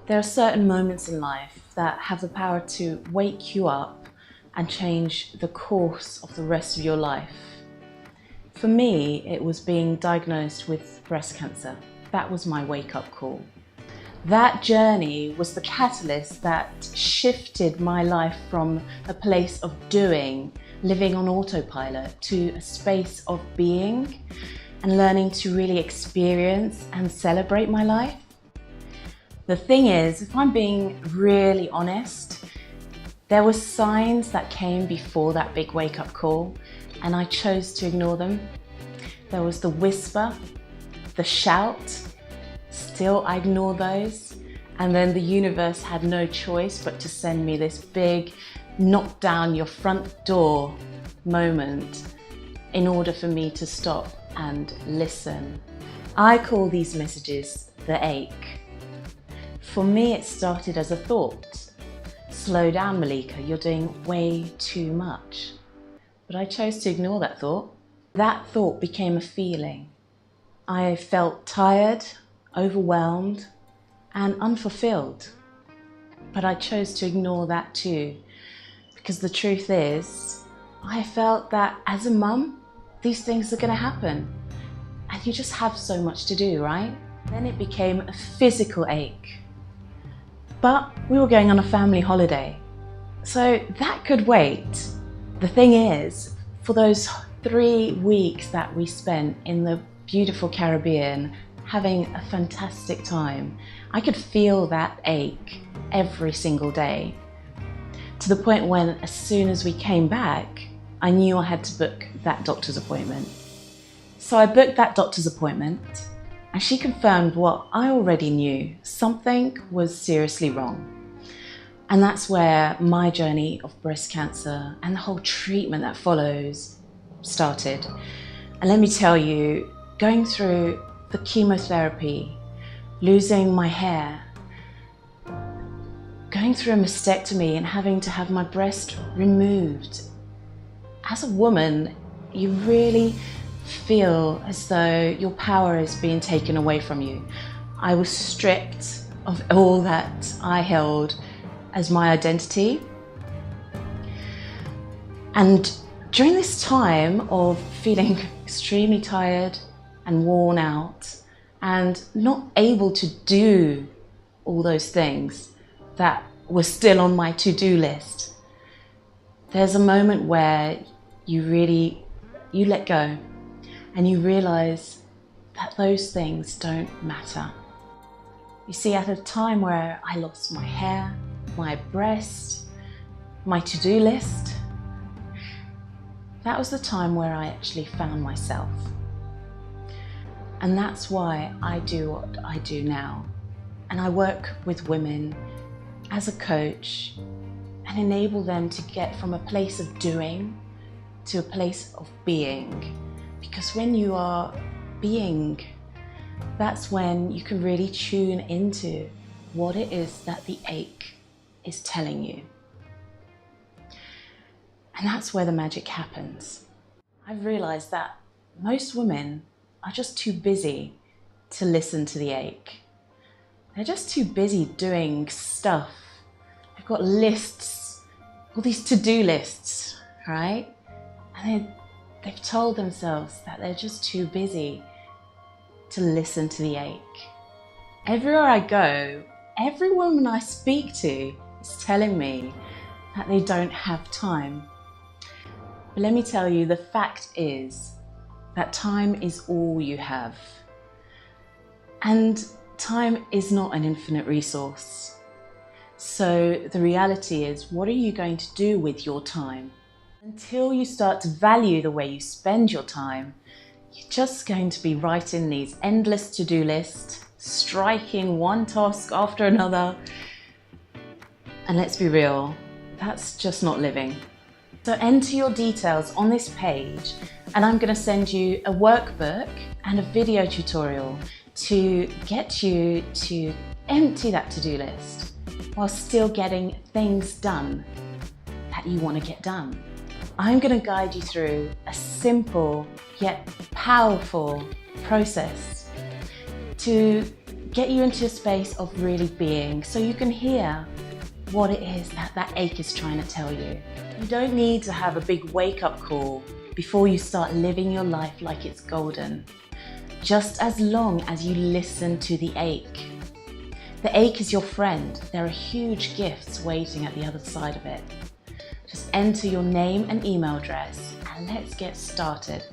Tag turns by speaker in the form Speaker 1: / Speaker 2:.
Speaker 1: There are certain moments in life that have the power to wake you up and change the course of the rest of your life. For me, it was being diagnosed with breast cancer. That was my wake-up call. That journey was the catalyst that shifted my life from a place of doing, living on autopilot, to a space of being and learning to really experience and celebrate my life. The thing is, if I'm being really honest, there were signs that came before that big wake-up call, and I chose to ignore them. There was the whisper, the shout, still I ignored those, and then the universe had no choice but to send me this big knock down your front door moment in order for me to stop and listen. I call these messages the ache. For me, it started as a thought. Slow down, Malika, you're doing way too much. But I chose to ignore that thought. That thought became a feeling. I felt tired, overwhelmed, and unfulfilled. But I chose to ignore that too, because the truth is, I felt that as a mum, these things are going to happen. And you just have so much to do, right? Then it became a physical ache. But we were going on a family holiday, so that could wait. The thing is, for those 3 weeks that we spent in the beautiful Caribbean, having a fantastic time, I could feel that ache every single day. To the point when, as soon as we came back, I knew I had to book that doctor's appointment. So I booked that doctor's appointment, and she confirmed what I already knew. Something was seriously wrong. And that's where my journey of breast cancer and the whole treatment that follows started. And let me tell you, going through the chemotherapy, losing my hair, going through a mastectomy and having to have my breast removed. As a woman, you really feel as though your power is being taken away from you. I was stripped of all that I held as my identity. And during this time of feeling extremely tired and worn out and not able to do all those things that were still on my to-do list, there's a moment where you let go. And you realize that those things don't matter. You see, at a time where I lost my hair, my breast, my to-do list, that was the time where I actually found myself. And that's why I do what I do now. And I work with women as a coach and enable them to get from a place of doing to a place of being. Because when you are being, that's when you can really tune into what it is that the ache is telling you. And that's where the magic happens. I've realized that most women are just too busy to listen to the ache. They're just too busy doing stuff. They've got lists, all these to-do lists, right? And they've told themselves that they're just too busy to listen to the ache. Everywhere I go, every woman I speak to is telling me that they don't have time. But let me tell you, the fact is that time is all you have. And time is not an infinite resource. So the reality is, what are you going to do with your time? Until you start to value the way you spend your time, you're just going to be writing these endless to-do lists, striking one task after another. And let's be real, that's just not living. So enter your details on this page, and I'm going to send you a workbook and a video tutorial to get you to empty that to-do list while still getting things done that you want to get done. I'm going to guide you through a simple yet powerful process to get you into a space of really being so you can hear what it is that ache is trying to tell you. You don't need to have a big wake-up call before you start living your life like it's golden. Just as long as you listen to the ache. The ache is your friend. There are huge gifts waiting at the other side of it. Just enter your name and email address and let's get started.